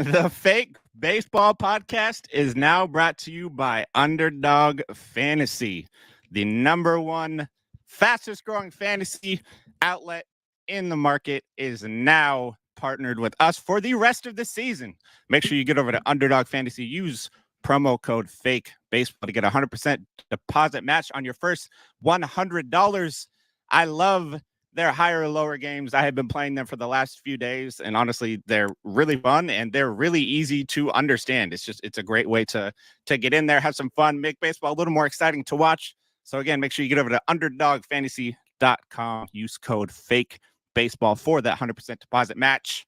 The Fake Baseball Podcast is now brought to you by Underdog Fantasy, the number one fastest growing fantasy outlet in the market, is now partnered with us for the rest of the season. Make sure you get over to Underdog Fantasy, use promo code Fake Baseball to get a 100% deposit match on your first $100. I love their higher or lower games. I have been playing them for the last few days, and honestly, they're really fun and they're really easy to understand. It's a great way to get in there, have some fun, make baseball a little more exciting to watch. So again, make sure you get over to underdogfantasy.com, use code Fake Baseball for that 100% deposit match.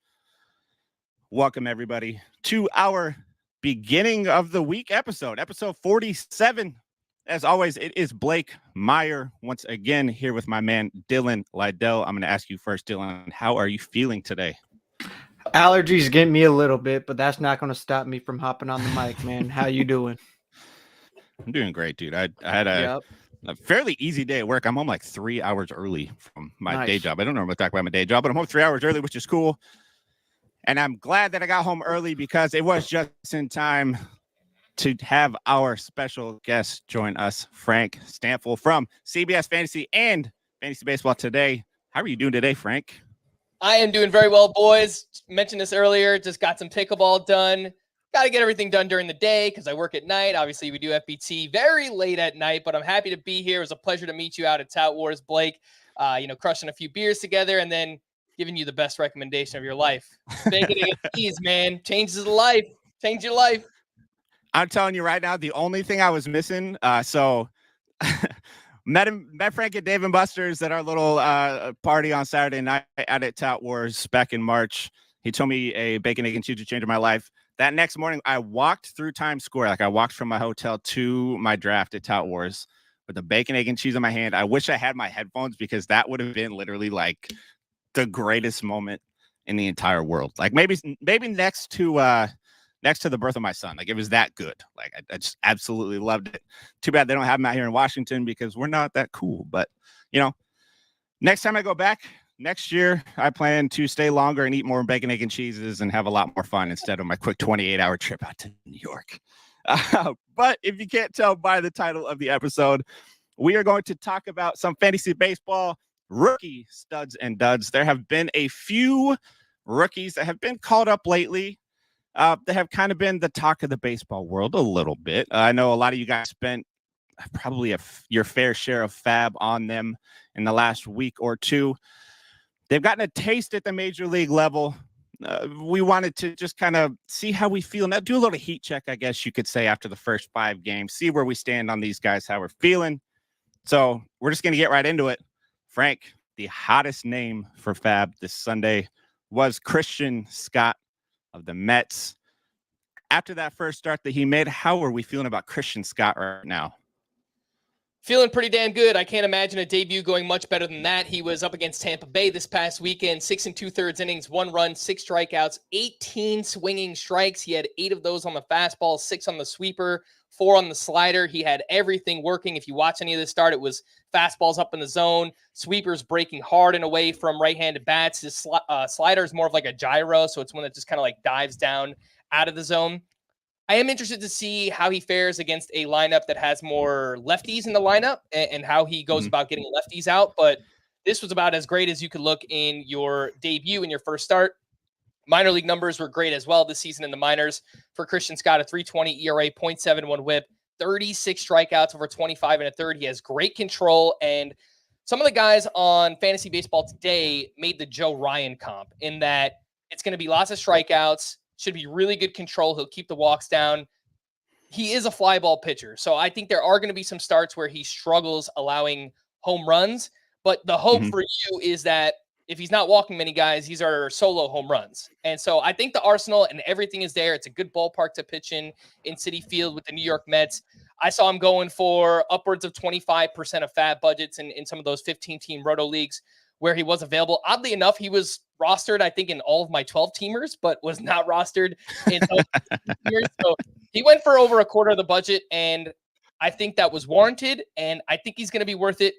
Welcome everybody to our beginning of the week episode 47. As always, it is Blake Meyer once again here with my man, Dylan Liddell. I'm going to ask you first, Dylan, how are you feeling today? Allergies get me a little bit, but that's not going to stop me from hopping on the mic, man. How you doing? I'm doing great, dude. I had a fairly easy day at work. I'm home like 3 hours early from my day job. I don't normally talk about my day job, but I'm home 3 hours early, which is cool. And I'm glad that I got home early because it was just in time to have our special guest join us, Frank Stampfl from CBS Fantasy and Fantasy Baseball Today. How are you doing today, Frank? I am doing very well, boys. Mentioned this earlier. Just got some pickleball done. Got to get everything done during the day because I work at night. Obviously, we do FBT very late at night, but I'm happy to be here. It was a pleasure to meet you out at Tout Wars, Blake. Crushing a few beers together and then giving you the best recommendation of your life. Bacon and cheese, man. Changes the life. Change your life. I'm telling you right now, the only thing I was missing, so met Frank at Dave & Buster's at our little party on Saturday night out at Tout Wars back in March. He told me a bacon, egg, and cheese would change my life. That next morning, I walked through Times Square. Like I walked from my hotel to my draft at Tout Wars with the bacon, egg, and cheese in my hand. I wish I had my headphones because that would have been literally like the greatest moment in the entire world. Like maybe next to the birth of my son. Like it was that good. Like I just absolutely loved it. Too bad they don't have them out here in Washington because we're not that cool. But next time I go back next year, I plan to stay longer and eat more bacon, egg, and cheeses and have a lot more fun instead of my quick 28-hour trip out to New York. But if you can't tell by the title of the episode, we are going to talk about some fantasy baseball rookie studs and duds. There have been a few rookies that have been called up lately. They have kind of been the talk of the baseball world a little bit. I know a lot of you guys spent probably your fair share of fab on them in the last week or two. They've gotten a taste at the major league level. We wanted to just kind of see how we feel. Now, do a little heat check, I guess you could say, after the first 5 games. See where we stand on these guys, how we're feeling. So we're just going to get right into it. Frank, the hottest name for fab this Sunday was Christian Scott of the Mets. After that first start that he made, how are we feeling about Christian Scott right now? Feeling pretty damn good. I can't imagine a debut going much better than that. He was up against Tampa Bay this past weekend, 6 2/3 innings, 1 run, 6 strikeouts, 18 swinging strikes. He had 8 of those on the fastball, 6 on the sweeper, 4 on the slider. He had everything working. If you watch any of this start, it was fastballs up in the zone, sweepers breaking hard and away from right-handed bats. His slider is more of like a gyro, so it's one that just kind of like dives down out of the zone. I am interested to see how he fares against a lineup that has more lefties in the lineup and how he goes about getting lefties out. But this was about as great as you could look in your debut in your first start. Minor league numbers were great as well this season in the minors for Christian Scott, a 3.20 ERA, 0.71 whip, 36 strikeouts over 25 1/3. He has great control. And some of the guys on Fantasy Baseball Today made the Joe Ryan comp in that it's going to be lots of strikeouts. Should be really good control. He'll keep the walks down. He is a fly ball pitcher. So I think there are going to be some starts where he struggles allowing home runs. But the hope for you is that if he's not walking many guys, these are solo home runs. And so I think the arsenal and everything is there. It's a good ballpark to pitch in Citi Field with the New York Mets. I saw him going for upwards of 25% of fab budgets in some of those 15-team roto leagues where he was available. Oddly enough, he was rostered, I think, in all of my 12-teamers, but was not rostered in those teamers. So he went for over a quarter of the budget, and I think that was warranted, and I think he's going to be worth it.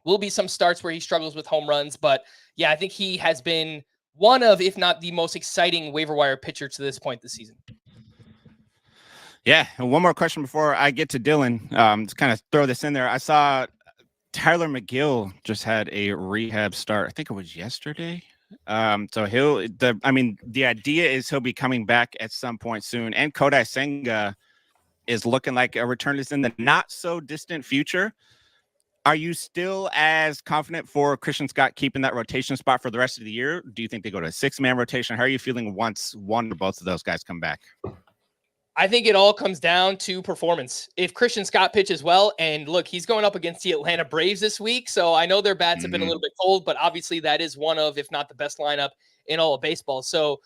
Will be some starts where he struggles with home runs, but yeah, I think he has been one of, if not the most exciting waiver wire pitcher to this point this season. Yeah, and one more question before I get to Dylan. To kind of throw this in there, I saw Tyler McGill just had a rehab start. I think it was yesterday. So the idea is he'll be coming back at some point soon. And Kodai Senga is looking like a return is in the not so distant future. Are you still as confident for Christian Scott keeping that rotation spot for the rest of the year? Do you think they go to a 6-man rotation? How are you feeling once one or both of those guys come back? I think it all comes down to performance. If Christian Scott pitches well, and look, he's going up against the Atlanta Braves this week, so I know their bats have been a little bit cold, but obviously that is one of, if not the best lineup in all of baseball. So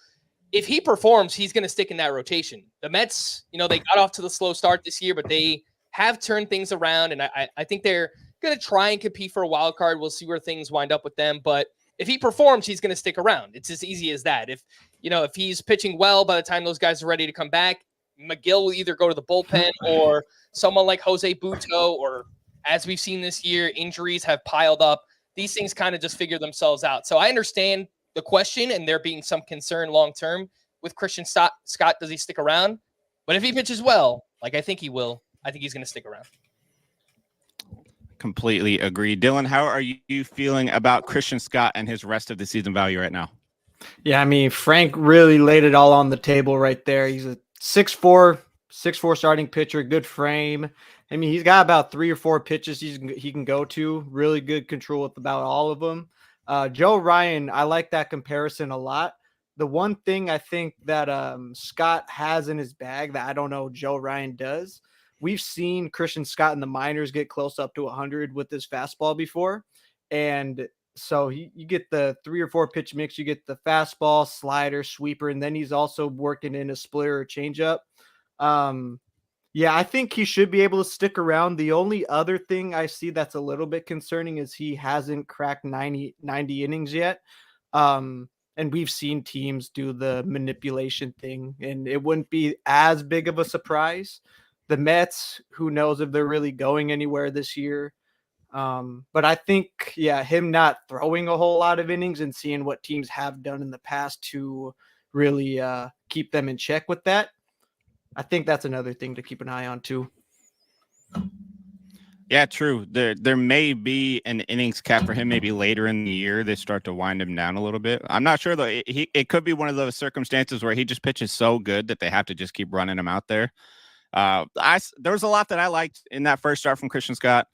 if he performs, he's going to stick in that rotation. The Mets, they got off to the slow start this year, but they have turned things around, and I think they're going to try and compete for a wild card. We'll see where things wind up with them, but if he performs, he's going to stick around. It's as easy as that. If he's pitching well by the time those guys are ready to come back, McGill will either go to the bullpen or someone like Jose Butto, or as we've seen this year, injuries have piled up. These things kind of just figure themselves out. So I understand the question, and there being some concern long-term with Christian Scott. Does he stick around? But if he pitches well, like I think he will, I think he's going to stick around. Completely agree. Dylan, how are you feeling about Christian Scott and his rest of the season value right now? Yeah, I mean, Frank really laid it all on the table right there. He's a 6'4" starting pitcher, good frame. I mean, he's got about 3 or 4 pitches he can go to. Really good control with about all of them. Joe Ryan, I like that comparison a lot. The one thing I think that Scott has in his bag that I don't know Joe Ryan does, we've seen Christian Scott in the minors get close up to 100 with his fastball before. And so you get the 3 or 4 pitch mix, you get the fastball, slider, sweeper, and then he's also working in a splitter or changeup. Yeah, I think he should be able to stick around. The only other thing I see that's a little bit concerning is he hasn't cracked 90 innings yet. And we've seen teams do the manipulation thing, and it wouldn't be as big of a surprise. The Mets, who knows if they're really going anywhere this year. But I think, him not throwing a whole lot of innings and seeing what teams have done in the past to really keep them in check with that, I think that's another thing to keep an eye on too. Yeah, true. There may be an innings cap for him maybe later in the year. They start to wind him down a little bit. I'm not sure, though. It could be one of those circumstances where he just pitches so good that they have to just keep running him out there. There was a lot that I liked in that first start from Christian Scott.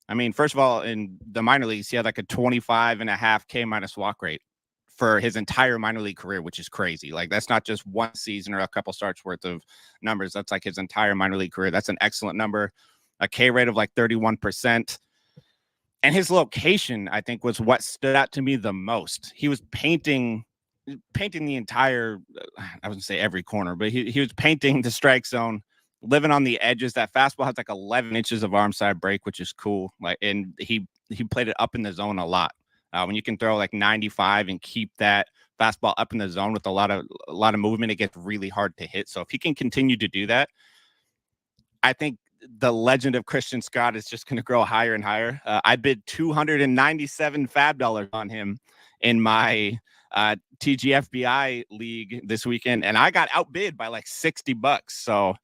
I mean, first of all, in the minor leagues, he had like a 25.5 K minus walk rate for his entire minor league career, which is crazy. Like, that's not just one season or a couple starts worth of numbers. That's like his entire minor league career. That's an excellent number. A K rate of like 31%. And his location, I think, was what stood out to me the most. He was painting the entire, I wouldn't say every corner, but he was painting the strike zone, living on the edges. That fastball has like 11 inches of arm side break, which is cool. Like, and he played it up in the zone a lot. When you can throw like 95 and keep that fastball up in the zone with a lot of movement, it gets really hard to hit. So if he can continue to do that, I think the legend of Christian Scott is just going to grow higher and higher. I bid $297 fab dollars on him in my TGFBI league this weekend, and I got outbid by like $60. So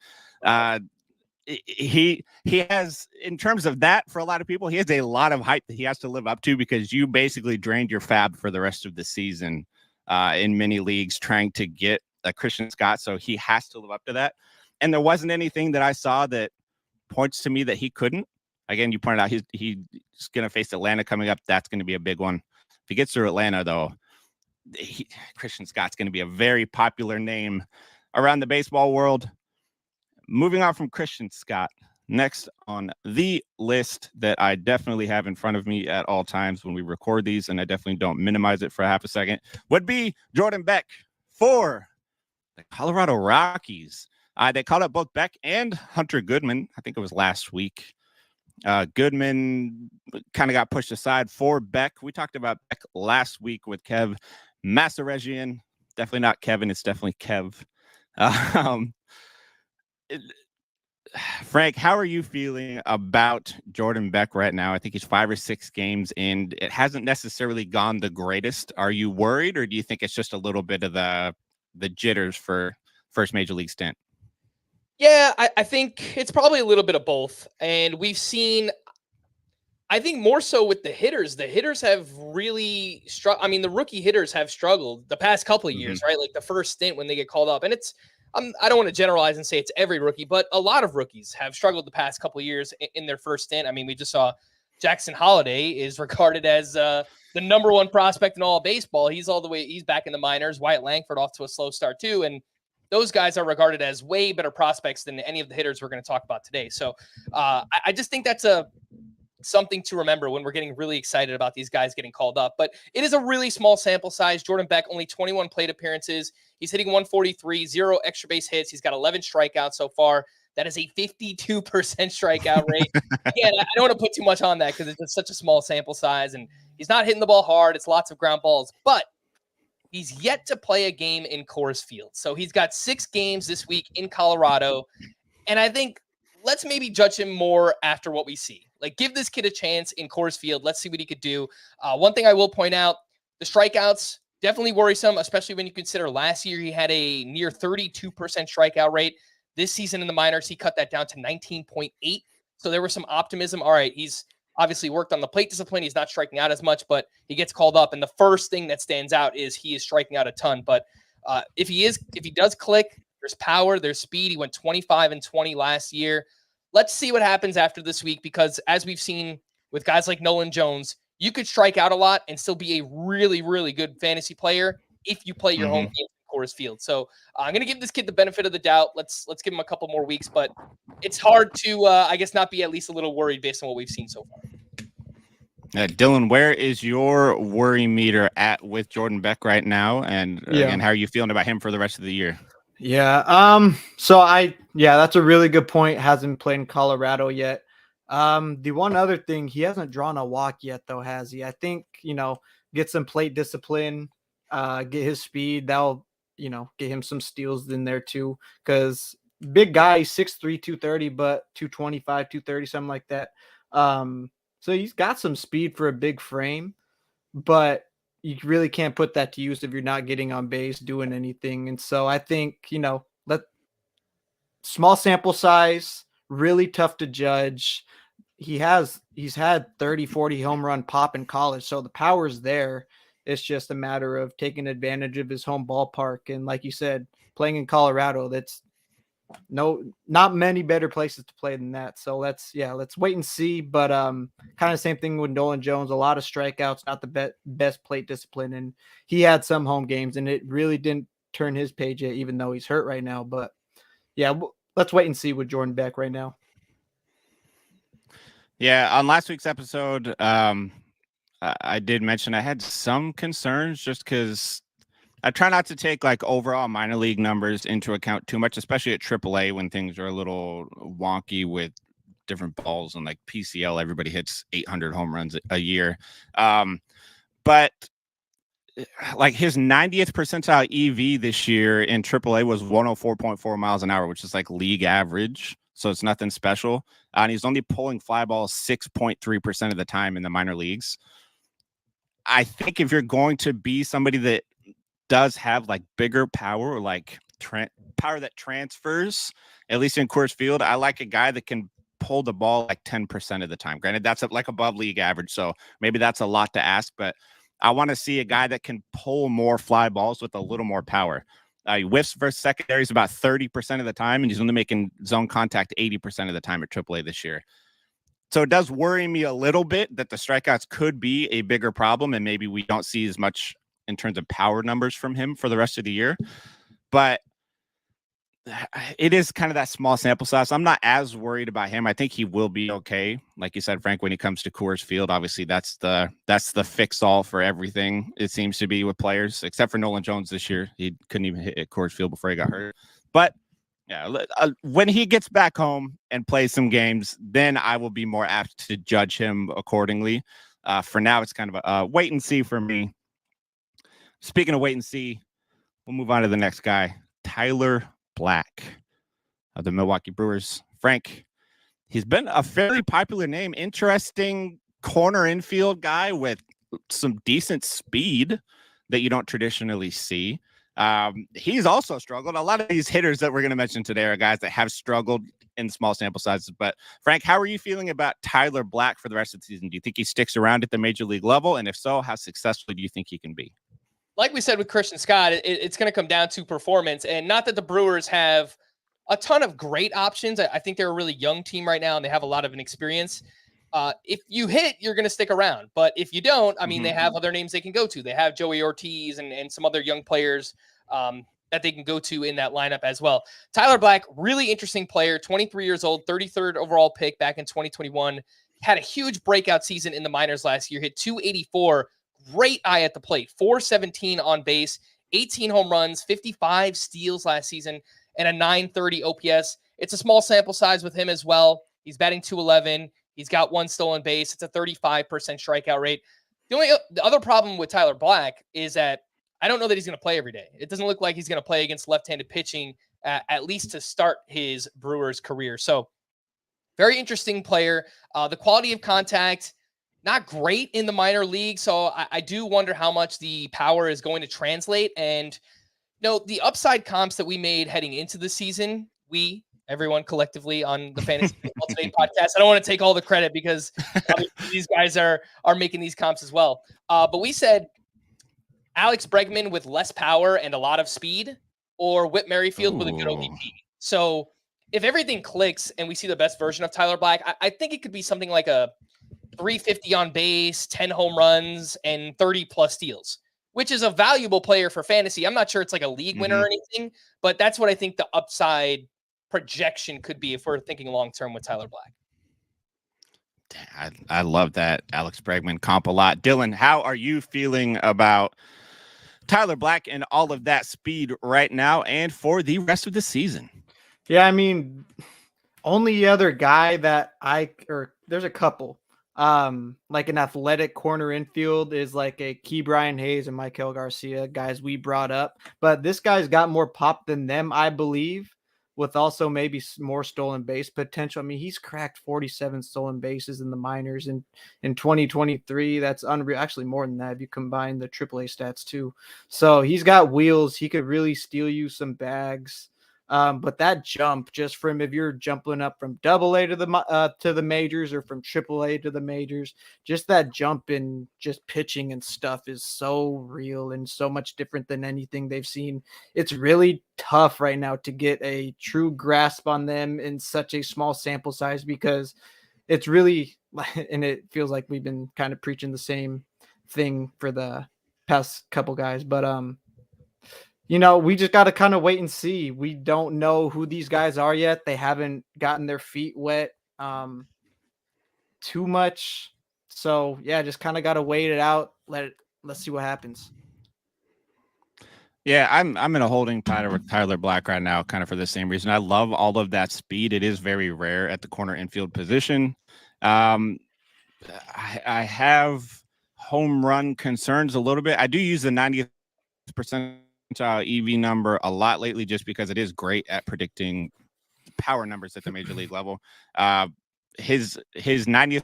he has, in terms of that, for a lot of people, he has a lot of hype that he has to live up to, because you basically drained your fab for the rest of the season in many leagues trying to get a Christian Scott. So he has to live up to that. And there wasn't anything that I saw that points to me that he couldn't. Again, you pointed out he's going to face Atlanta coming up. That's going to be a big one. If he gets through Atlanta, though, Christian Scott's going to be a very popular name around the baseball world. Moving on from Christian Scott, next on the list that I definitely have in front of me at all times when we record these, and I definitely don't minimize it for half a second, would be Jordan Beck for the Colorado Rockies. They called up both Beck and Hunter Goodman. I think it was last week. Goodman kind of got pushed aside for Beck. We talked about Beck last week with Kev Massaregian. Definitely not Kevin. It's definitely Kev. Frank, how are you feeling about Jordan Beck right now? I think he's 5 or 6 games in. It hasn't necessarily gone the greatest. Are you worried, or do you think it's just a little bit of the jitters for first major league stint? Yeah, I think it's probably a little bit of both. And we've seen, I think more so with the hitters. The hitters have really struggled. I mean, the rookie hitters have struggled the past couple of years, right? Like the first stint when they get called up. And it's, I don't want to generalize and say it's every rookie, but a lot of rookies have struggled the past couple of years in their first stint. I mean, we just saw Jackson Holliday is regarded as the number one prospect in all of baseball. He's back in the minors. Wyatt Langford off to a slow start too. And those guys are regarded as way better prospects than any of the hitters we're going to talk about today. So I just think that's something to remember when we're getting really excited about these guys getting called up. But it is a really small sample size. Jordan Beck, only 21 plate appearances. He's hitting 143, 0 extra base hits. He's got 11 strikeouts so far. That is a 52% strikeout rate. Again, I don't want to put too much on that because it's just such a small sample size, and he's not hitting the ball hard. It's lots of ground balls, but he's yet to play a game in Coors Field. So he's got 6 games this week in Colorado. And I think let's maybe judge him more after what we see. Like, give this kid a chance in Coors Field. Let's see what he could do. One thing I will point out, the strikeouts, definitely worrisome, especially when you consider last year he had a near 32% strikeout rate. This season in the minors, he cut that down to 19.8. So there was some optimism. All right, he's obviously worked on the plate discipline. He's not striking out as much, but he gets called up. And the first thing that stands out is he is striking out a ton. But if he does click, there's power, there's speed. He went 25-20 last year. Let's see what happens after this week, because as we've seen with guys like Nolan Jones, you could strike out a lot and still be a really, really good fantasy player if you play your home game in Coors Field. So I'm going to give this kid the benefit of the doubt. Let's give him a couple more weeks, but it's hard to, I guess, not be at least a little worried based on what we've seen so far. Dylan, where is your worry meter at with Jordan Beck right now? And again, how are you feeling about him for the rest of the year? Yeah. That's a really good point. Hasn't played in Colorado yet. The one other thing, he hasn't drawn a walk yet, though, has he? I think, get some plate discipline, get his speed. That'll, get him some steals in there too. Because big guy, 6'3", 230, but 225, 230, something like that. So he's got some speed for a big frame, but you really can't put that to use if you're not getting on base, doing anything. And so I think, small sample size, really tough to judge. He's had 30, 40 home run pop in college. So the power's there. It's just a matter of taking advantage of his home ballpark. And like you said, playing in Colorado, that's not many better places to play than that. So let's wait and see. But kind of same thing with Nolan Jones, a lot of strikeouts, not the best plate discipline. And he had some home games and it really didn't turn his page yet, even though he's hurt right now. But yeah, let's wait and see with Jordan Beck right now. Yeah, on last week's episode, I did mention I had some concerns just because I try not to take like overall minor league numbers into account too much, especially at AAA when things are a little wonky with different balls and like PCL. Everybody hits 800 home runs a year. But like his 90th percentile EV this year in AAA was 104.4 miles an hour, which is like league average. So it's nothing special. And he's only pulling fly balls 6.3% of the time in the minor leagues. I think if you're going to be somebody that does have like bigger power or like power that transfers, at least in Coors Field, I like a guy that can pull the ball like 10% of the time. Granted, that's like above league average, so maybe that's a lot to ask, but I want to see a guy that can pull more fly balls with a little more power. He whiffs versus secondaries about 30% of the time, and he's only making zone contact 80% of the time at AAA this year. So it does worry me a little bit that the strikeouts could be a bigger problem, and maybe we don't see as much in terms of power numbers from him for the rest of the year. But it is kind of that small sample size. I'm not as worried about him. I think he will be okay. Like you said, Frank, when he comes to Coors Field, obviously that's the fix all for everything. It seems to be with players, except for Nolan Jones this year. He couldn't even hit at Coors Field before he got hurt. But yeah, when he gets back home and plays some games, then I will be more apt to judge him accordingly. For now, it's kind of a wait and see for me. Speaking of wait and see, we'll move on to the next guy, Tyler Black of the Milwaukee Brewers. Frank, he's been a fairly popular name. Interesting corner infield guy with some decent speed that you don't traditionally see. He's also struggled. A lot of these hitters that we're going to mention today are guys that have struggled in small sample sizes. But Frank, how are you feeling about Tyler Black for the rest of the season? Do you think he sticks around at the major league level? And if so, how successful do you think he can be? Like we said with Christian Scott, it's going to come down to performance. And not that the Brewers have a ton of great options. I think they're a really young team right now, and they have a lot of inexperience. If you hit, you're going to stick around. But if you don't, I mean, they have other names they can go to. They have Joey Ortiz and some other young players that they can go to in that lineup as well. Tyler Black, really interesting player, 23 years old, 33rd overall pick back in 2021. Had a huge breakout season in the minors last year, hit 284. Great eye at the plate, 417 on base, 18 home runs, 55 steals last season, and a 930 OPS. It's a small sample size with him as well. He's batting 211. He's got 1 stolen base. It's a 35% strikeout rate. The other problem with Tyler Black is that I don't know that he's going to play every day. It doesn't look like he's going to play against left-handed pitching, at least to start his Brewers career. So very interesting player. The quality of contact, not great in the minor league. So I do wonder how much the power is going to translate. And the upside comps that we made heading into the season, everyone collectively on the Fantasy Baseball Today podcast. I don't want to take all the credit because these guys are making these comps as well. But we said Alex Bregman with less power and a lot of speed, or Whit Merrifield with a good OBP. So if everything clicks and we see the best version of Tyler Black, I think it could be something like a 350 on base, 10 home runs, and 30 plus steals, which is a valuable player for fantasy. I'm not sure it's like a league winner or anything, but that's what I think the upside projection could be if we're thinking long-term with Tyler Black. I love that Alex Bregman comp a lot. Dylan, how are you feeling about Tyler Black and all of that speed right now and for the rest of the season? Yeah, I mean, only other guy that there's a couple. Like an athletic corner infield is like a Key Brian Hayes and Michael Garcia, guys we brought up. But this guy's got more pop than them, I believe, with also maybe more stolen base potential. I mean, he's cracked 47 stolen bases in the minors in 2023. That's unreal. Actually, more than that if you combine the AAA stats too. So he's got wheels. He could really steal you some bags. But that jump just from if you're jumping up from AA to the majors or from AAA to the majors, just that jump in just pitching and stuff is so real and so much different than anything they've seen. It's really tough right now to get a true grasp on them in such a small sample size because it's really, and it feels like we've been kind of preaching the same thing for the past couple guys, but we just got to kind of wait and see. We don't know who these guys are yet. They haven't gotten their feet wet too much. So, yeah, just kind of got to wait it out. Let's see what happens. Yeah, I'm in a holding pattern with Tyler Black right now, kind of for the same reason. I love all of that speed. It is very rare at the corner infield position. I have home run concerns a little bit. I do use the 90th percentile EV number a lot lately just because it is great at predicting power numbers at the major league level. His 90th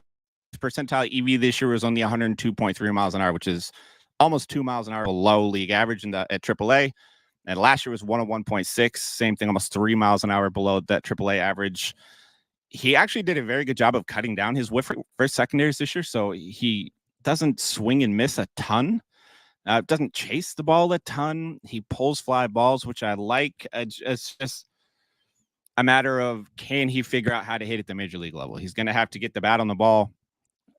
percentile EV this year was only 102.3 miles an hour, which is almost 2 miles an hour below league average at AAA. And last year was 101.6, same thing, almost 3 miles an hour below that AAA average. He actually did a very good job of cutting down his whiff for secondaries this year, so he doesn't swing and miss a ton. Doesn't chase the ball a ton. He pulls fly balls, which I like. It's just a matter of can he figure out how to hit at the major league level. He's going to have to get the bat on the ball,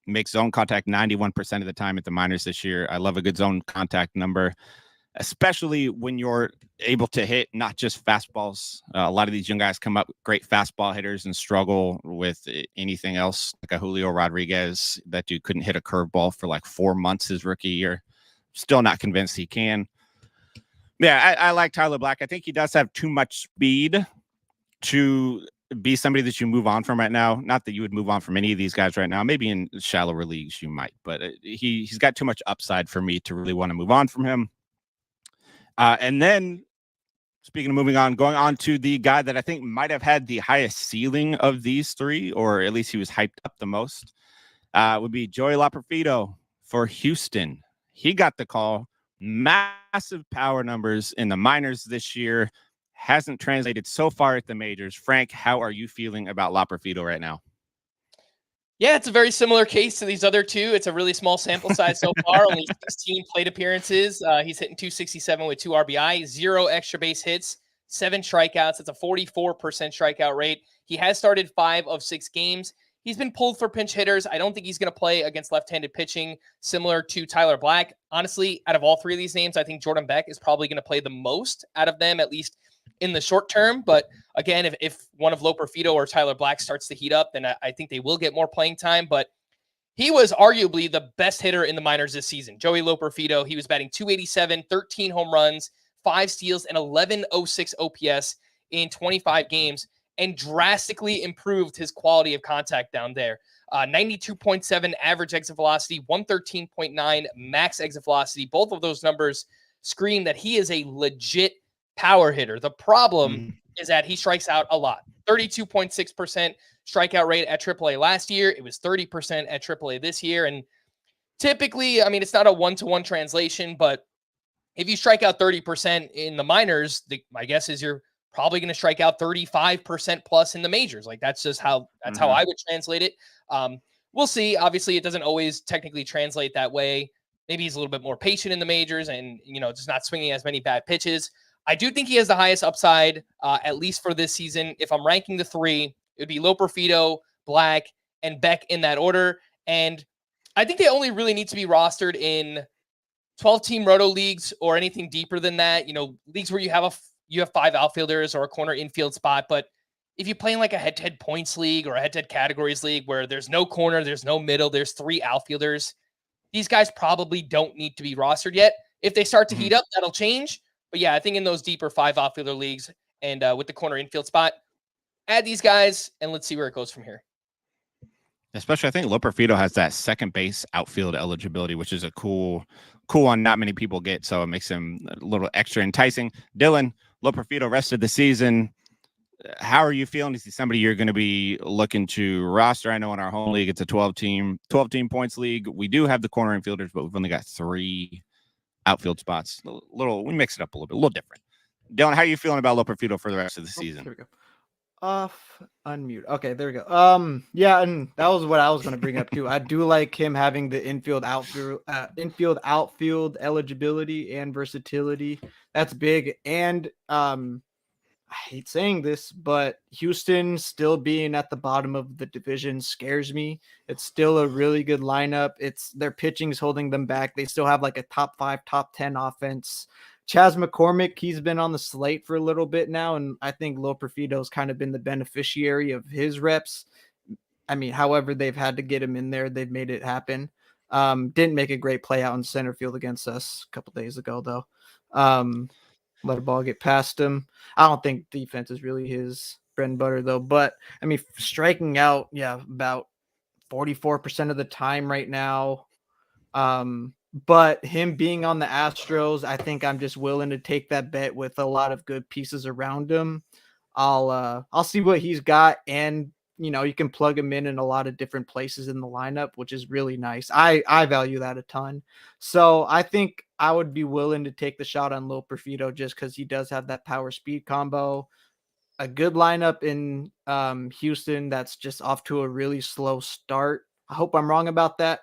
make zone contact 91% of the time at the minors this year. I love a good zone contact number, especially when you're able to hit not just fastballs. A lot of these young guys come up great fastball hitters and struggle with anything else, like a Julio Rodriguez. That dude couldn't hit a curveball for like 4 months his rookie year. Still not convinced he can. Yeah, I like Tyler Black. I think he does have too much speed to be somebody that you move on from right now. Not that you would move on from any of these guys right now. Maybe in shallower leagues you might, but he's got too much upside for me to really want to move on from him. And then speaking of moving on, going on to the guy that I think might have had the highest ceiling of these three, or at least he was hyped up the most, would be Joey Loperfido for Houston. He got the call. Massive power numbers in the minors this year. Hasn't translated so far at the majors. Frank, how are you feeling about Loperfido right now? Yeah, it's a very similar case to these other two. It's a really small sample size so far, only 16 plate appearances. He's hitting 267 with 2 RBI, 0 extra base hits, 7 strikeouts. It's a 44% strikeout rate. He has started 5 of 6 games. He's been pulled for pinch hitters. I don't think he's going to play against left-handed pitching similar to Tyler Black. Honestly, out of all three of these names, I think Jordan Beck is probably going to play the most out of them, at least in the short term. But again, if one of Loperfido or Tyler Black starts to heat up, then I think they will get more playing time. But he was arguably the best hitter in the minors this season. Joey Loperfido, he was batting .287, 13 home runs, 5 steals, and 1106 OPS in 25 games, and drastically improved his quality of contact down there. 92.7 average exit velocity, 113.9 max exit velocity. Both of those numbers scream that he is a legit power hitter. The problem is that he strikes out a lot. 32.6% strikeout rate at AAA last year. It was 30% at AAA this year. And typically, I mean, it's not a one-to-one translation, but if you strike out 30% in the minors, my guess is you're probably going to strike out 35% plus in the majors. Like that's just how I would translate it. We'll see. Obviously, it doesn't always technically translate that way. Maybe he's a little bit more patient in the majors and, just not swinging as many bad pitches. I do think he has the highest upside, at least for this season. If I'm ranking the three, it would be Loperfido, Black, and Beck in that order. And I think they only really need to be rostered in 12-team roto leagues or anything deeper than that. Leagues where you have 5 outfielders or a corner infield spot. But if you play in like a head-to-head points league or a head-to-head categories league where there's no corner, there's no middle, there's 3 outfielders, these guys probably don't need to be rostered yet. If they start to heat up, that'll change. But yeah, I think in those deeper 5 outfielder leagues and with the corner infield spot, add these guys and let's see where it goes from here. Especially, I think Loperfido has that second base outfield eligibility, which is a cool one. Not many people get, so it makes him a little extra enticing. Dylan, Loperfido rest of the season. How are you feeling? Is he somebody you're going to be looking to roster? I know in our home league, it's a 12-team points league. We do have the corner infielders, but we've only got 3 outfield spots. We mix it up a little different. Dylan, how are you feeling about Loperfido for the rest of the season? Here we go. Off, unmute. Okay, there we go. Yeah, and that was what I was going to bring up too. I do like him having the infield outfield eligibility and versatility. That's big. And I hate saying this, but Houston still being at the bottom of the division scares me. It's still a really good lineup. Their pitching's holding them back. They still have like a top 5, top 10 offense. Chas McCormick, he's been on the slate for a little bit now, and I think Loperfido's kind of been the beneficiary of his reps. I mean, however they've had to get him in there, they've made it happen. Didn't make a great play out in center field against us a couple days ago, though. Let a ball get past him. I don't think defense is really his bread and butter, though. But, I mean, striking out, about 44% of the time right now. But him being on the Astros, I think I'm just willing to take that bet with a lot of good pieces around him. I'll see what he's got, and you can plug him in a lot of different places in the lineup, which is really nice. I value that a ton. So I think I would be willing to take the shot on Loperfido just because he does have that power speed combo. A good lineup in Houston that's just off to a really slow start. I hope I'm wrong about that.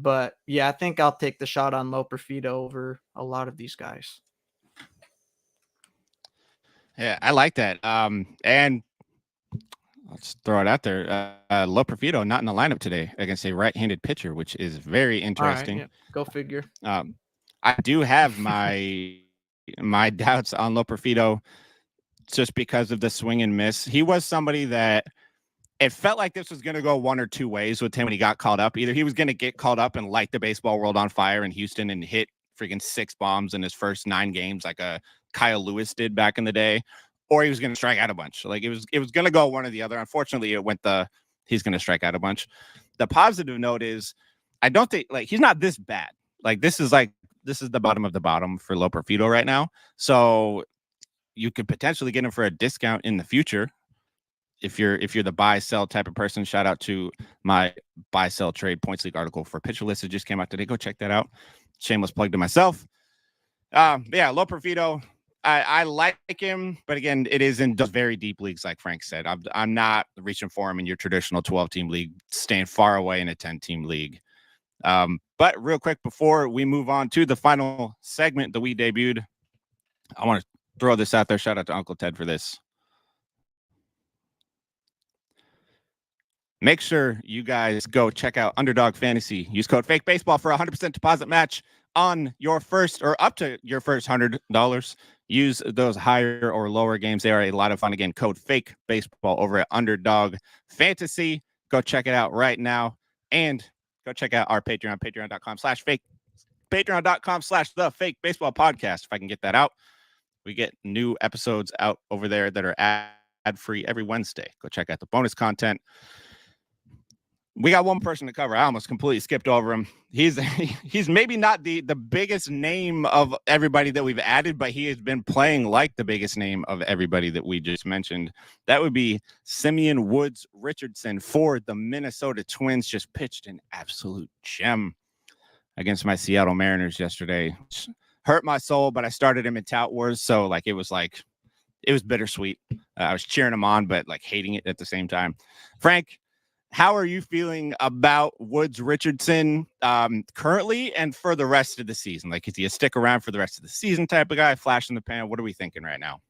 But yeah, I think I'll take the shot on Loperfido over a lot of these guys. Yeah, I like that. And let's throw it out there. Loperfido not in the lineup today against a right-handed pitcher, which is very interesting. Right, yeah. Go figure. I do have my doubts on Loperfido just because of the swing and miss. He was somebody that it felt like this was going to go one or two ways with him when he got called up. Either he was going to get called up and light the baseball world on fire in Houston and hit freaking 6 bombs in his first 9 games like a Kyle Lewis did back in the day, or he was going to strike out a bunch. Like it was going to go one or the other. Unfortunately, it went he's going to strike out a bunch. The positive note is I don't think he's not this bad. This is the bottom of the bottom for Loperfido right now. So you could potentially get him for a discount in the future. If you're the buy sell type of person. Shout out to my buy sell trade points league article for Pitcher List. It just came out today. Go check that out. Shameless plug to myself. Yeah, Loperfido. I like him, but again, it is in very deep leagues, like Frank said. I'm not reaching for him in your traditional 12-team league, staying far away in a 10-team league. But real quick, before we move on to the final segment that we debuted, I want to throw this out there. Shout out to Uncle Ted for this. Make sure you guys go check out Underdog Fantasy. Use code FAKEBASEBALL for a 100% deposit match on your first or up to your first $100. Use those higher or lower games. They are a lot of fun. Again, code FAKEBASEBALL over at Underdog Fantasy. Go check it out right now. And go check out our Patreon, patreon.com/fake, patreon.com/the-fake-baseball podcast. If I can get that out. We get new episodes out over there that are ad-free every Wednesday. Go check out the bonus content. We got one person to cover. I almost completely skipped over him. He's maybe not the biggest name of everybody that we've added, but he has been playing like the biggest name of everybody that we just mentioned. That would be Simeon Woods-Richardson for the Minnesota Twins. Just pitched an absolute gem against my Seattle Mariners yesterday. Hurt my soul, but I started him in Tout Wars, so it was bittersweet. I was cheering him on, but hating it at the same time. Frank, how are you feeling about Woods-Richardson currently and for the rest of the season? Is he a stick around for the rest of the season type of guy, flash in the pan? What are we thinking right now?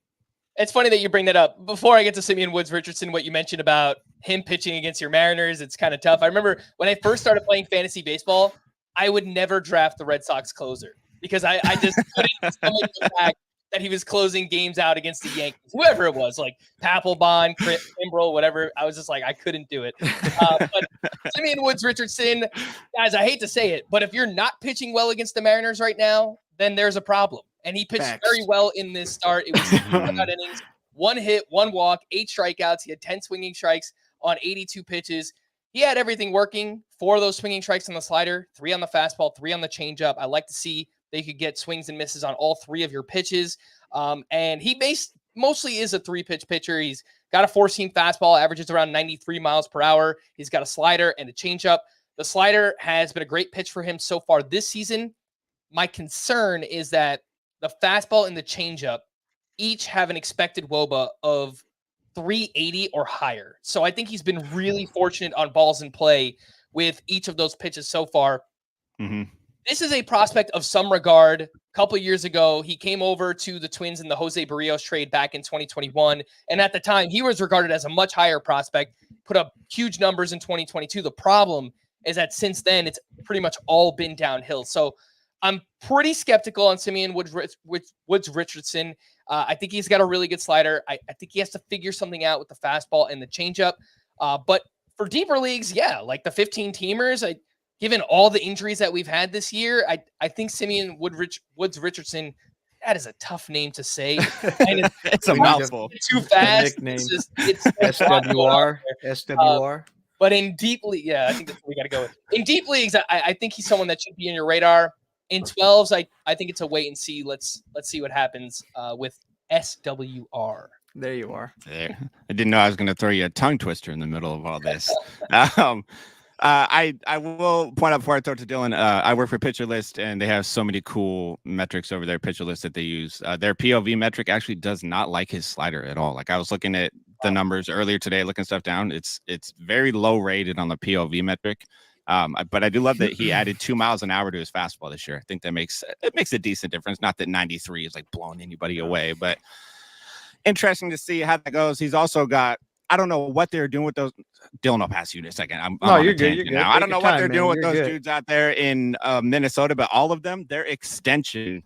It's funny that you bring that up. Before I get to Simeon Woods-Richardson, what you mentioned about him pitching against your Mariners, it's kind of tough. I remember when I first started playing fantasy baseball, I would never draft the Red Sox closer because I just couldn't stomach the fact that he was closing games out against the Yankees, whoever it was, like Papelbon, Kimbrel, whatever. I was just I couldn't do it. But Simeon Woods-Richardson, guys, I hate to say it, but if you're not pitching well against the Mariners right now, then there's a problem. And he pitched very well in this start. It was 7 innings, 1 hit, 1 walk, 8 strikeouts. He had 10 swinging strikes on 82 pitches. He had everything working. 4 of those swinging strikes on the slider, 3 on the fastball, 3 on the changeup. I like to see they could get swings and misses on all 3 of your pitches. And he mostly is a 3-pitch pitcher. He's got a 4-seam fastball, averages around 93 miles per hour. He's got a slider and a changeup. The slider has been a great pitch for him so far this season. My concern is that the fastball and the changeup each have an expected WOBA of 380 or higher. So I think he's been really fortunate on balls in play with each of those pitches so far. Mm-hmm. This is a prospect of some regard. A couple of years ago, he came over to the Twins in the Jose Barrios trade back in 2021. And at the time, he was regarded as a much higher prospect, put up huge numbers in 2022. The problem is that since then, it's pretty much all been downhill. So I'm pretty skeptical on Simeon Woods-Richardson. I think he's got a really good slider. I think he has to figure something out with the fastball and the changeup. But for deeper leagues, yeah, like the 15-teamers, given all the injuries that we've had this year, I think Simeon Woods-Richardson, that is a tough name to say. And it's a mouthful. Too fast. It's SWR. SWR. But in deep league, yeah, I think that's what we got to go with. In deep leagues, I think he's someone that should be in your radar. In 12s, I think it's a wait and see. Let's see what happens with SWR. There you are. There. I didn't know I was going to throw you a tongue twister in the middle of all this. I will point out before I throw it to Dylan, I work for Pitcher List, and they have so many cool metrics over their Pitcher List that they use. Their POV metric actually does not like his slider at all. I was looking at the numbers earlier today, looking stuff down. It's very low rated on the POV metric. But I do love that he added 2 miles an hour to his fastball this year. I think that makes a decent difference. Not that 93 is blowing anybody away, but interesting to see how that goes. He's also got, I don't know what they're doing with those. Dylan, I'll pass you in a second. I'm you're good. You're good. Now. I don't know what they're doing with those dudes out there in Minnesota, but all of them, their extension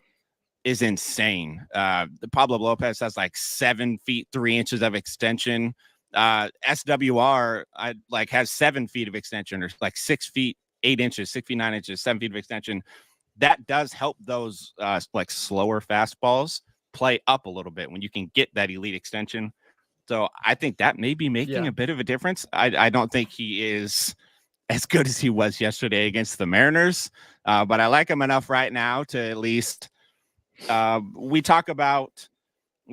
is insane. The Pablo Lopez has 7 feet 3 inches of extension. SWR has 7 feet of extension, or 6 feet 8 inches, 6 feet 9 inches, 7 feet of extension. That does help those slower fastballs play up a little bit when you can get that elite extension. So I think that may be making a bit of a difference. I don't think he is as good as he was yesterday against the Mariners, but I like him enough right now to at least we talk about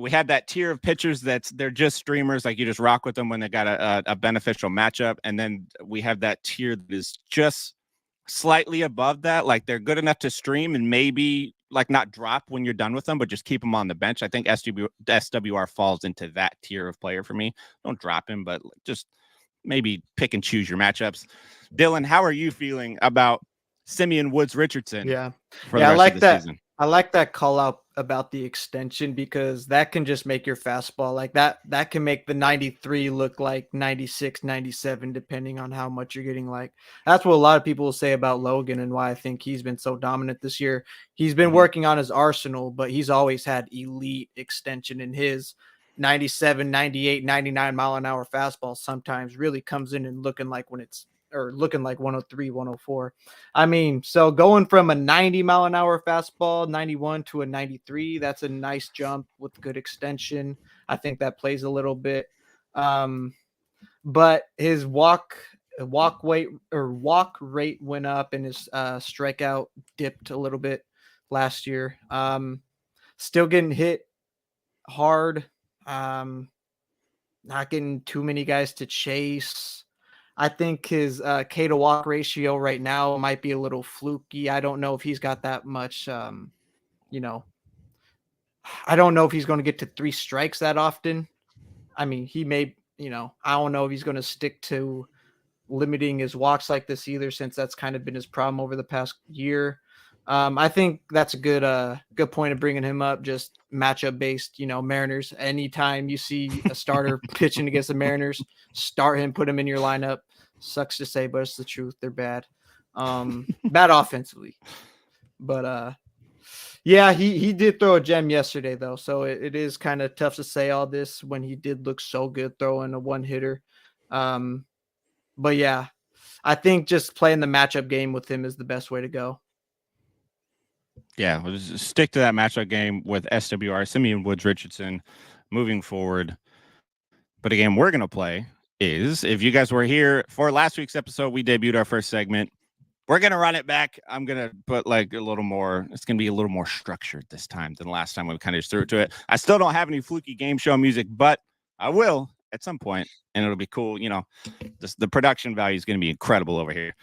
we had that tier of pitchers they're just streamers, like you just rock with them when they got a beneficial matchup, and then we have that tier that is just slightly above that, like they're good enough to stream and maybe like not drop when you're done with them, but just keep them on the bench. I think SWR falls into that tier of player for me. Don't drop him, but just maybe pick and choose your matchups. Dylan, how are you feeling about Simeon Woods-Richardson? Yeah, for the rest I like of the that. season? I like that call out about the extension, because that can just make your fastball like that can make the 93 look like 96, 97, depending on how much you're getting. Like, that's what a lot of people will say about Logan and why I think he's been so dominant this year. He's been working on his arsenal, but he's always had elite extension, in his 97, 98, 99 mile an hour fastball sometimes really comes in and looking like 103, 104. I mean, so going from a 90 mile an hour fastball, 91 to a 93, that's a nice jump with good extension. I think that plays a little bit. But his walk rate went up, and his strikeout dipped a little bit last year. Still getting hit hard. Not getting too many guys to chase. I think his K to walk ratio right now might be a little fluky. I don't know if he's got that much, I don't know if he's going to get to 3 strikes that often. I mean, he may, I don't know if he's going to stick to limiting his walks like this either, since that's kind of been his problem over the past year. I think that's a good point of bringing him up, just matchup based. Mariners, anytime you see a starter pitching against the Mariners, start him, put him in your lineup. Sucks to say, but it's the truth. They're bad. Bad offensively. But yeah, he did throw a gem yesterday though, so it is kind of tough to say all this when he did look so good throwing a one hitter. But yeah, I think just playing the matchup game with him is the best way to go. Yeah, we'll just stick to that matchup game with SWR, Simeon Woods-Richardson, moving forward. But again, we're going to play is, if you guys were here for last week's episode, we debuted our first segment. We're going to run it back. I'm going to put like a little more, it's going to be a little more structured this time than last time when we kind of just threw it to it. I still don't have any fluky game show music, but I will at some point, and it'll be cool. The production value is going to be incredible over here.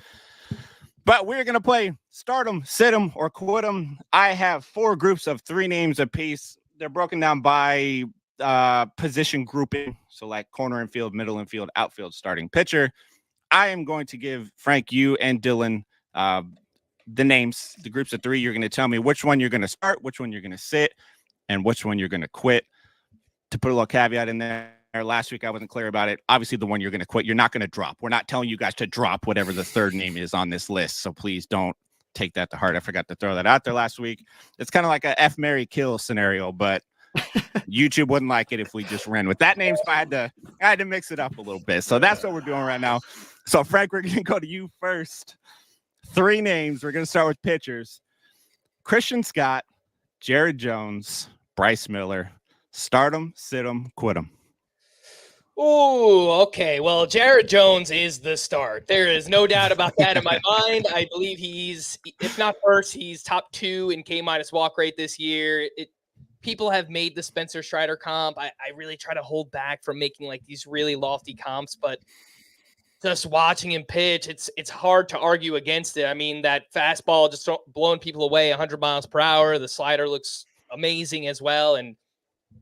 But we're going to play start 'em, sit 'em, or quit 'em. I have 4 groups of 3 names apiece. They're broken down by position grouping. So like corner infield, middle infield, outfield, starting pitcher. I am going to give Frank, you, and Dylan the names, the groups of 3. You're going to tell me which one you're going to start, which one you're going to sit, and which one you're going to quit. To put a little caveat in there, last week I wasn't clear about it. Obviously, the one you're going to quit, you're not going to drop. We're not telling you guys to drop whatever the 3rd name is on this list. So please don't take that to heart. I forgot to throw that out there last week. It's kind of like a F, Marry, Kill scenario, but YouTube wouldn't like it if we just ran with that name. So I had to mix it up a little bit. So that's what we're doing right now. So Frank, we're going to go to you first. 3 names. We're going to start with pitchers. Christian Scott, Jared Jones, Bryce Miller. Start 'em, sit 'em, quit 'em. Oh, okay. Well, Jared Jones is the start. There is no doubt about that in my mind. I believe he's, if not first, he's top 2 in K- walk rate this year. People have made the Spencer Strider comp. I really try to hold back from making like these really lofty comps, but just watching him pitch, it's hard to argue against it. I mean, that fastball just blowing people away 100 miles per hour. The slider looks amazing as well, and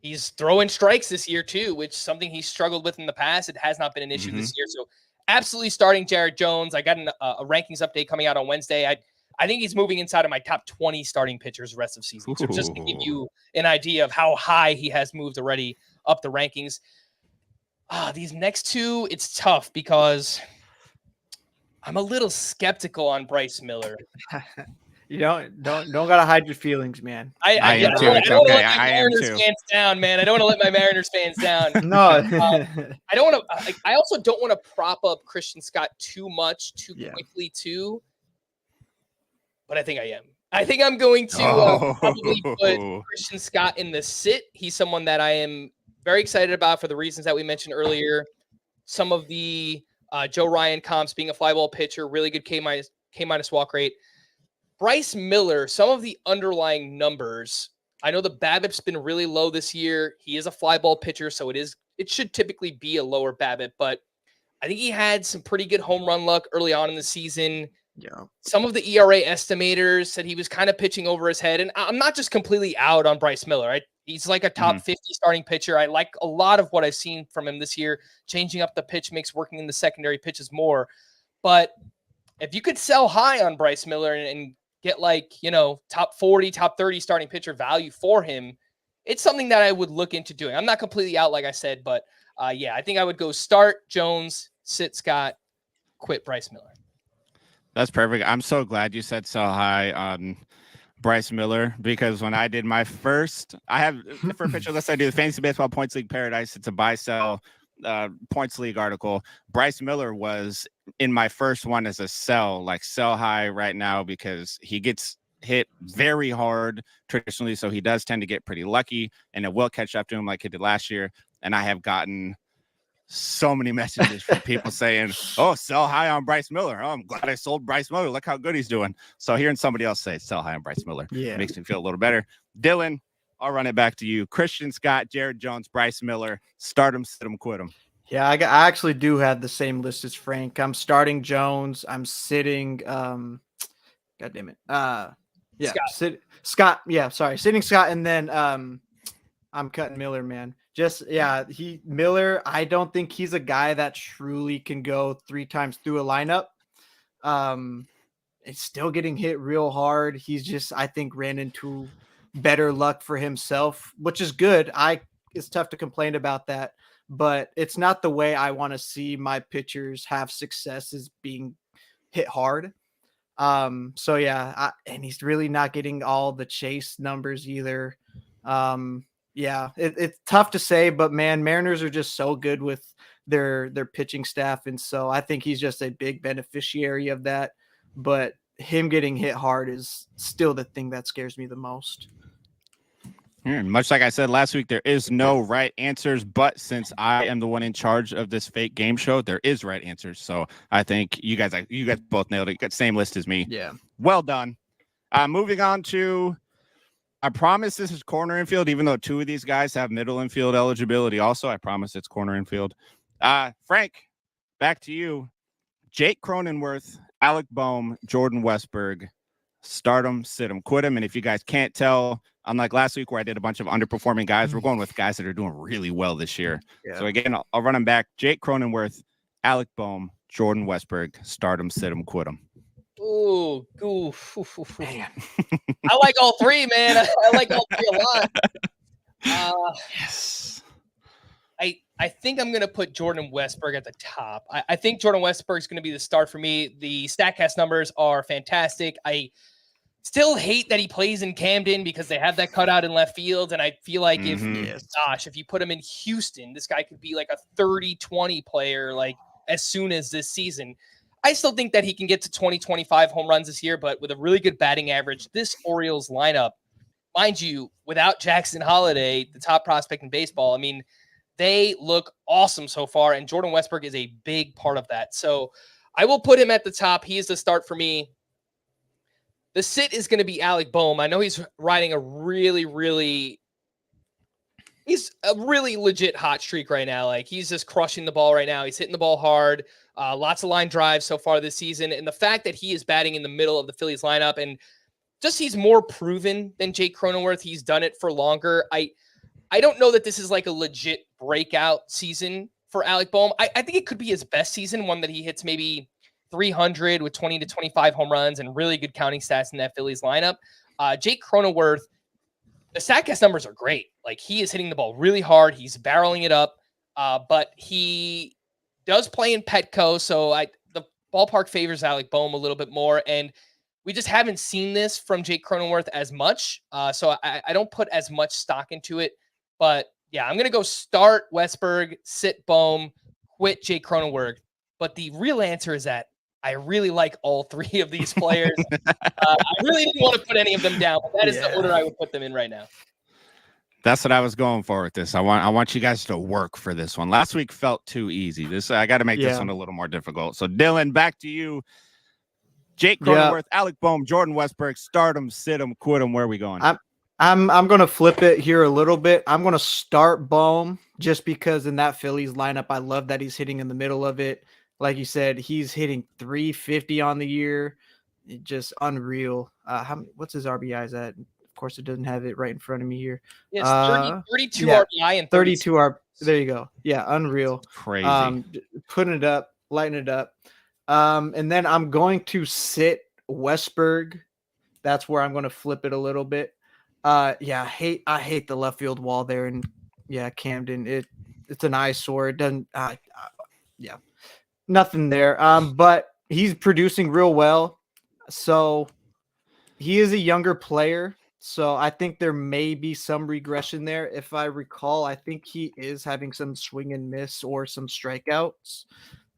he's throwing strikes this year too, which is something he struggled with in the past. It has not been an issue this year. So absolutely starting Jared Jones. I got a rankings update coming out on Wednesday. I think he's moving inside of my top 20 starting pitchers the rest of the season. So just to give you an idea of how high he has moved already up the rankings. These next 2, it's tough because I'm a little skeptical on Bryce Miller. You don't gotta hide your feelings, man. I am too. It's okay. I am too. Fans down, man. I don't want to let my Mariners fans down. No, I don't want to. I also don't want to prop up Christian Scott too much, too quickly, too. But I think I am. I think I'm going to probably put Christian Scott in the sit. He's someone that I am very excited about for the reasons that we mentioned earlier. Some of the Joe Ryan comps, being a fly ball pitcher, really good K- walk rate. Bryce Miller, some of the underlying numbers, I know the BABIP's been really low this year. He is a fly ball pitcher, so it should typically be a lower BABIP, but I think he had some pretty good home run luck early on in the season. Yeah. Some of the ERA estimators said he was kind of pitching over his head, and I'm not just completely out on Bryce Miller. Right? He's like a top 50 starting pitcher. I like a lot of what I've seen from him this year, changing up the pitch mix, working in the secondary pitches more. But if you could sell high on Bryce Miller and get top 40, top 30 starting pitcher value for him, it's something that I would look into doing. I'm not completely out, like I said, but I think I would go start Jones, sit Scott, quit Bryce Miller. That's perfect. I'm so glad you said so high on Bryce Miller, because when I did my first, I have for pitcher list, I do the Fantasy Baseball Points League Paradise. It's a buy sell points league article. Bryce Miller was in my first one as a sell high right now, because he gets hit very hard traditionally, so he does tend to get pretty lucky, and it will catch up to him like he did last year. And I have gotten so many messages from people saying, "Oh, sell high on Bryce Miller. Oh, I'm glad I sold Bryce Miller. Look how good he's doing." So hearing somebody else say sell high on Bryce Miller makes me feel a little better. Dylan, I'll run it back to you. Christian Scott, Jared Jones, Bryce Miller. Start him, sit him, quit him. Yeah, I actually do have the same list as Frank. I'm starting Jones. I'm sitting. God damn it. Scott. Sitting Scott, and then I'm cutting Miller, man. Miller, I don't think he's a guy that truly can go 3 times through a lineup. It's still getting hit real hard. He's just, I think, ran into better luck for himself, which is good. It's tough to complain about that, but it's not the way I want to see my pitchers have success, is being hit hard. And he's really not getting all the chase numbers either. It's tough to say, but man, Mariners are just so good with their pitching staff. And so I think he's just a big beneficiary of that, but him getting hit hard is still the thing that scares me the most. Much like I said last week, there is no right answers, but since I am the one in charge of this fake game show, there is right answers. So I think you guys both nailed it. You got the same list as me. Yeah. Well done. Moving on to, I promise this is corner infield, even though 2 of these guys have middle infield eligibility. Also, I promise it's corner infield. Frank, back to you. Jake Cronenworth, Alec Boehm, Jordan Westberg. Start him, sit him, quit him. And if you guys can't tell, unlike last week where I did a bunch of underperforming guys, we're going with guys that are doing really well this year. Yeah. So again, I'll run them back. Jake Cronenworth, Alec Boehm, Jordan Westberg. Start him, sit him, quit him. Ooh. Man. I like all 3, man. I like all 3 a lot. Yes. I think I'm going to put Jordan Westberg at the top. I think Jordan Westberg is going to be the start for me. The StatCast numbers are fantastic. I still hate that he plays in Camden because they have that cutout in left field. And I feel like if you put him in Houston, this guy could be like a 30-20 player, like as soon as this season. I still think that he can get to 20-25 home runs this year, but with a really good batting average, this Orioles lineup, mind you, without Jackson Holliday, the top prospect in baseball, I mean, they look awesome so far, and Jordan Westberg is a big part of that. So I will put him at the top. He is the start for me. The sit is going to be Alec Boehm. I know he's riding a really legit hot streak right now. Like, he's just crushing the ball right now. He's hitting the ball hard. Lots of line drives so far this season. And the fact that he is batting in the middle of the Phillies lineup, and just he's more proven than Jake Cronenworth. He's done it for longer. I don't know that this is like a legit breakout season for Alec Boehm. I think it could be his best season, one that he hits maybe 300 with 20 to 25 home runs and really good counting stats in that Phillies lineup. Jake Cronenworth, the StatCast numbers are great. Like, he is hitting the ball really hard. He's barreling it up, but he does play in Petco, so the ballpark favors Alec Boehm a little bit more, and we just haven't seen this from Jake Cronenworth as much, so I don't put as much stock into it. But yeah, I'm going to go start Westberg, sit Boehm, quit Jake Cronenworth. But the real answer is that I really like all 3 of these players. I really didn't want to put any of them down, but that is the order I would put them in right now. That's what I was going for with this. I want you guys to work for this one. Last week felt too easy. I got to make this one a little more difficult. So Dylan, back to you. Jake Cronenworth, Alec Boehm, Jordan Westberg, start him, sit him, quit him. Where are we going? I'm gonna flip it here a little bit. I'm gonna start Bohm just because in that Phillies lineup, I love that he's hitting in the middle of it. Like you said, he's hitting 350 on the year. Just unreal. What's his RBIs at? Of course, it doesn't have it right in front of me here. Yes, 32 Yeah, RBI and 32 R. There you go. Yeah, unreal. Crazy. Putting it up, lighting it up. And then I'm going to sit Westberg. That's where I'm going to flip it a little bit. Yeah, I hate the left field wall there, and yeah, Camden. It's an eyesore. It doesn't. Yeah, nothing there. But he's producing real well. So he is a younger player. So I think there may be some regression there. If I recall, I think he is having some swing and miss or some strikeouts.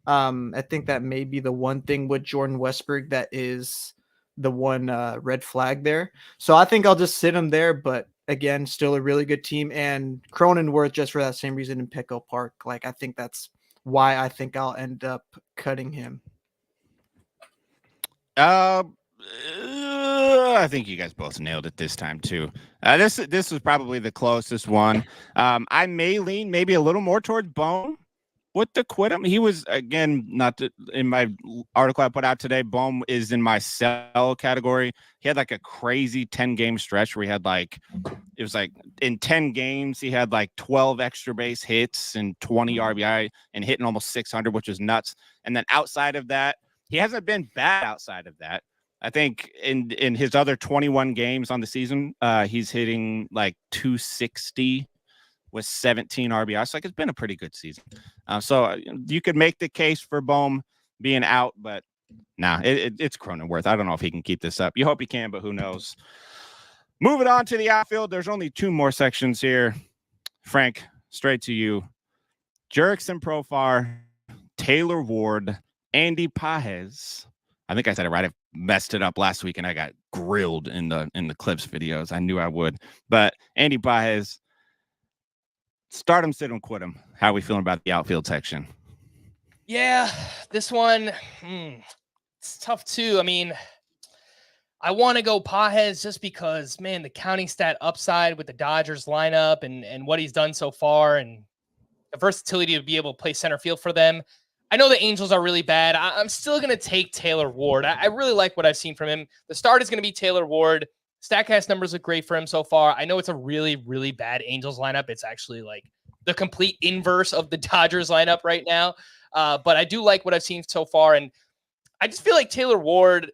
I think that may be the one thing with Jordan Westberg that is the one red flag there. So I think I'll just sit him there. But again, still a really good team. And Cronenworth, just for that same reason in Petco Park. Like, I think that's why I think I'll end up cutting him. I think you guys both nailed it this time too. This was probably the closest one. I may lean maybe a little more towards Bohm with the quit him. He was again in my article I put out today. Bohm is in my sell category. He had like a crazy 10-game stretch where he had it was like in 10 games he had like 12 extra base hits and 20 RBI and hitting almost 600, which is nuts. And then outside of that, he hasn't been bad outside of that. I think in his other 21 games on the season, he's hitting like 260 with 17 RBIs. Like, it's been a pretty good season. So you could make the case for Bohm being out, but it's Cronenworth. I don't know if he can keep this up. You hope he can, but who knows? Moving on to the outfield, there's only two more sections here. Frank, straight to you. Jurickson Profar, Taylor Ward, Andy Pages. I think I said it right. I messed it up last week and I got grilled in the clips videos. I knew I would. But Andy Pages, start him, sit him, quit him. How are we feeling about the outfield section? Yeah, this one, it's tough too. I mean, I want to go Pages just because, man, the counting stat upside with the Dodgers lineup and what he's done so far and the versatility to be able to play center field for them. I know the Angels are really bad. I'm still going to take Taylor Ward. I really like what I've seen from him. The start is going to be Taylor Ward. StatCast numbers look great for him so far. I know it's a really, really bad Angels lineup. It's actually like the complete inverse of the Dodgers lineup right now. But I do like what I've seen so far. And I just feel like Taylor Ward,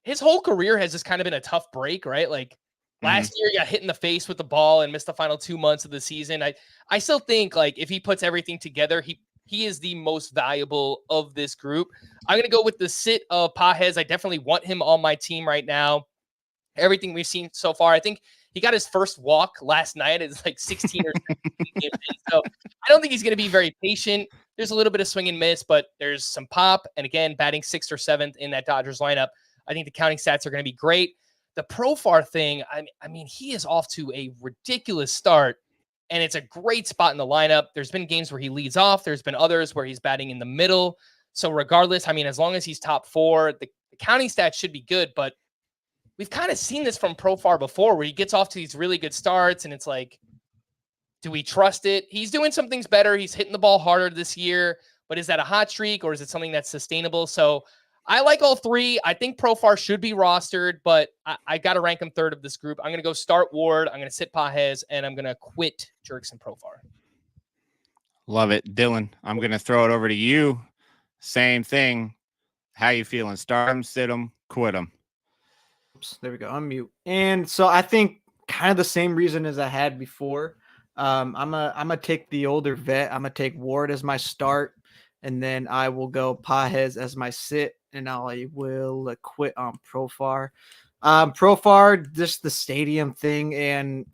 his whole career has just kind of been a tough break, right? Like last year, he got hit in the face with the ball and missed the final 2 months of the season. I still think like if he puts everything together, he is the most valuable of this group. I'm going to go with the sit of Pages. I definitely want him on my team right now. Everything we've seen so far, I think he got his first walk last night. It's like 16 or 17 games in. So I don't think he's going to be very patient. There's a little bit of swing and miss, but there's some pop. And again, batting 6th or 7th in that Dodgers lineup. I think the counting stats are going to be great. The Profar thing, I mean, he is off to a ridiculous start, and it's a great spot in the lineup. There's been games where he leads off. There's been others where he's batting in the middle. So regardless, I mean, as long as he's top 4, the counting stats should be good, but we've kind of seen this from Profar before where he gets off to these really good starts, and it's like, do we trust it? He's doing some things better. He's hitting the ball harder this year, but is that a hot streak or is it something that's sustainable? So I like all three. I think Profar should be rostered, but I got to rank him third of this group. I'm going to go start Ward. I'm going to sit Pages, and I'm going to quit Jurickson Profar. Love it. Dylan, I'm going to throw it over to you. Same thing. How you feeling? Start him, sit him, quit him. Oops, there we go. Unmute. And so I think kind of the same reason as I had before. I'm gonna take the older vet. I'm gonna take Ward as my start, and then I will go Pages as my sit, and I will quit on Profar. Profar, just the stadium thing, and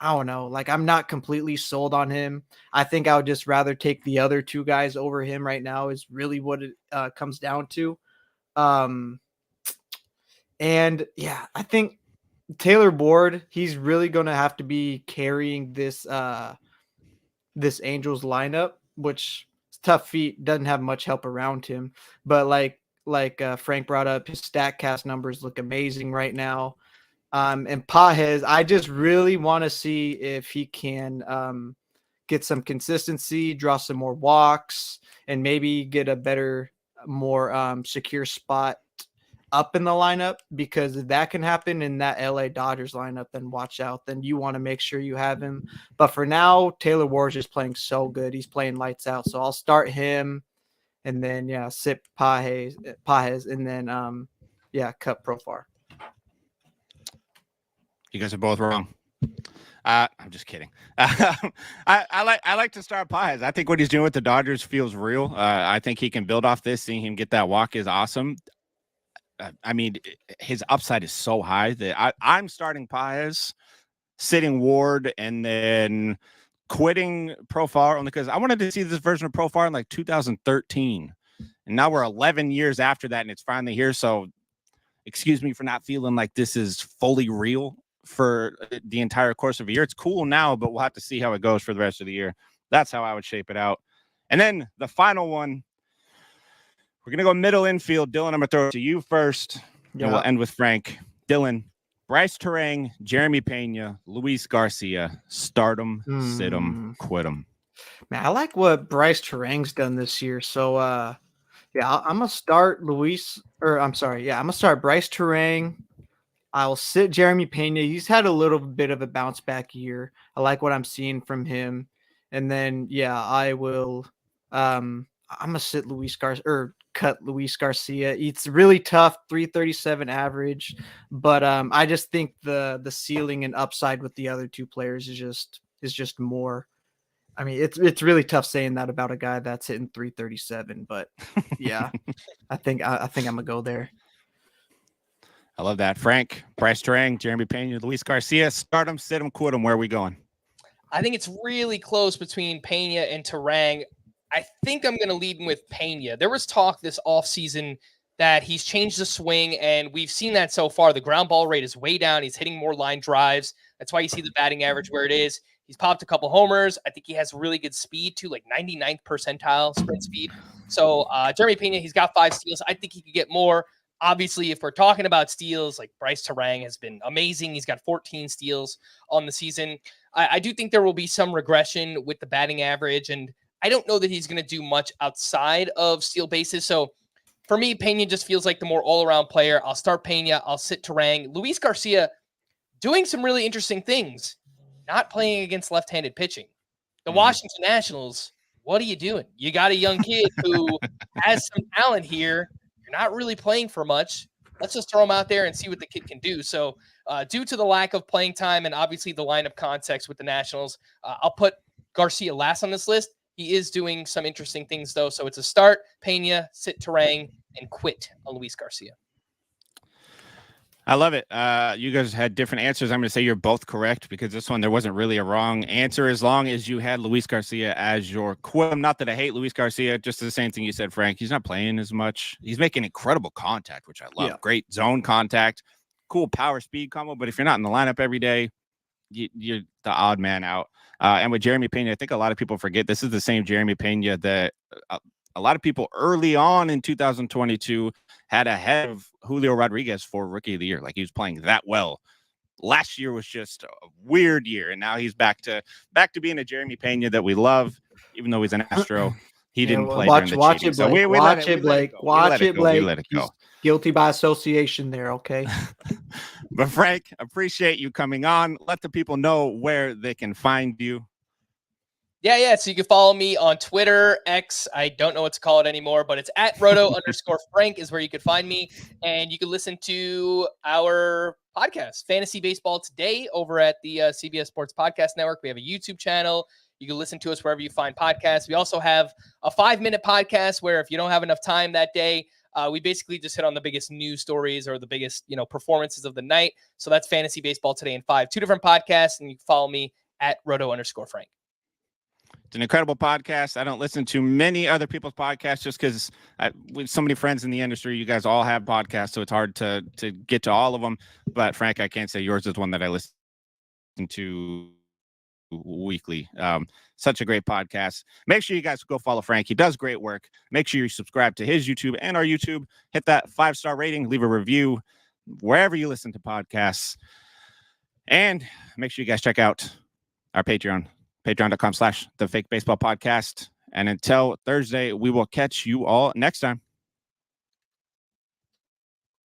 I don't know. Like, I'm not completely sold on him. I think I would just rather take the other two guys over him right now. Is really what it comes down to. And yeah, I think Taylor Ward, he's really going to have to be carrying this this Angels lineup, which is tough feat. Doesn't have much help around him, but like Frank brought up, his StatCast numbers look amazing right now. And Pajes, I just really want to see if he can get some consistency, draw some more walks, and maybe get a better, more secure spot up in the lineup, because if that can happen in that LA Dodgers lineup, then watch out. Then you want to make sure you have him. But for now, Taylor Ward's just playing so good. He's playing lights out. So I'll start him and then sit Pajes and then cut Profar. You guys are both wrong. I'm just kidding. I like to start Pajes. I think what he's doing with the Dodgers feels real. I think he can build off this. Seeing him get that walk is awesome. I mean, his upside is so high that I'm starting Pajes, sitting Ward, and then quitting Profar only because I wanted to see this version of Profar in like 2013. And now we're 11 years after that, and it's finally here. So excuse me for not feeling like this is fully real for the entire course of a year. It's cool now, but we'll have to see how it goes for the rest of the year. That's how I would shape it out. And then the final one, we're going to go middle infield. Dylan, I'm going to throw it to you first, and we'll end with Frank. Dylan, Bryce Terang, Jeremy Pena, Luis Garcia, start him, sit him, quit him. Man, I like what Bryce Terang's done this year. So, I'm going to start I'm going to start Bryce Terang. I'll sit Jeremy Pena. He's had a little bit of a bounce back year. I like what I'm seeing from him. And then, I will, I'm going to sit cut Luis Garcia. It's really tough, 337 average, but I just think the ceiling and upside with the other two players is just more. I mean, it's really tough saying that about a guy that's hitting 337, but I think I'm gonna go there. I love that. Frank, Bryce Terang, Jeremy Pena, Luis Garcia, start him, sit him, quit him. Where are we going? I think it's really close between Pena and Terang. I think I'm going to lead with Pena. There was talk this offseason that he's changed the swing, and we've seen that so far. The ground ball rate is way down. He's hitting more line drives. That's why you see the batting average where it is. He's popped a couple homers. I think he has really good speed too, like 99th percentile sprint speed. So Jeremy Pena, he's got 5 steals. I think he could get more. Obviously, if we're talking about steals, like Bryce Terang has been amazing. He's got 14 steals on the season. I do think there will be some regression with the batting average, and I don't know that he's going to do much outside of steal bases. So for me, Pena just feels like the more all-around player. I'll start Pena. I'll sit Terang. Luis Garcia doing some really interesting things, not playing against left-handed pitching. The Washington Nationals, what are you doing? You got a young kid who has some talent here. You're not really playing for much. Let's just throw him out there and see what the kid can do. So due to the lack of playing time and obviously the lineup context with the Nationals, I'll put Garcia last on this list. He is doing some interesting things, though. So it's a start, Pena, sit Terang, and quit on Luis Garcia. I love it. You guys had different answers. I'm going to say you're both correct because this one, there wasn't really a wrong answer as long as you had Luis Garcia as your quit. Not that I hate Luis Garcia, just the same thing you said, Frank. He's not playing as much. He's making incredible contact, which I love. Yeah. Great zone contact, cool power speed combo. But if you're not in the lineup every day, you're the odd man out. And with Jeremy Pena, I think a lot of people forget this is the same Jeremy Pena that a lot of people early on in 2022 had ahead of Julio Rodriguez for Rookie of the Year. Like, he was playing that well. Last year was just a weird year, and now he's back to being a Jeremy Pena that we love, even though he's an Astro. He didn't play during the watch cheating. It, Blake. So we watch it, Blake. Watch it, Blake. We let it go. Guilty by association there, okay? But Frank, appreciate you coming on. Let the people know where they can find you. Yeah. So you can follow me on Twitter, X. I don't know what to call it anymore, but it's at Roto_Frank is where you could find me. And you can listen to our podcast, Fantasy Baseball Today, over at the CBS Sports Podcast Network. We have a YouTube channel. You can listen to us wherever you find podcasts. We also have a 5-minute podcast where if you don't have enough time that day, we basically just hit on the biggest news stories or the biggest, performances of the night. So that's Fantasy Baseball Today in 5. 2 different podcasts, and you can follow me at Roto_Frank. It's an incredible podcast. I don't listen to many other people's podcasts just because with so many friends in the industry, you guys all have podcasts, so it's hard to get to all of them. But Frank, I can't say yours is one that I listen to weekly. Such a great podcast. Make sure you guys go follow Frank. He does great work. Make sure you subscribe to his YouTube and our YouTube. Hit that 5-star rating. Leave a review wherever you listen to podcasts. And make sure you guys check out our Patreon, patreon.com/thefakebaseballpodcast. And until Thursday, we will catch you all next time.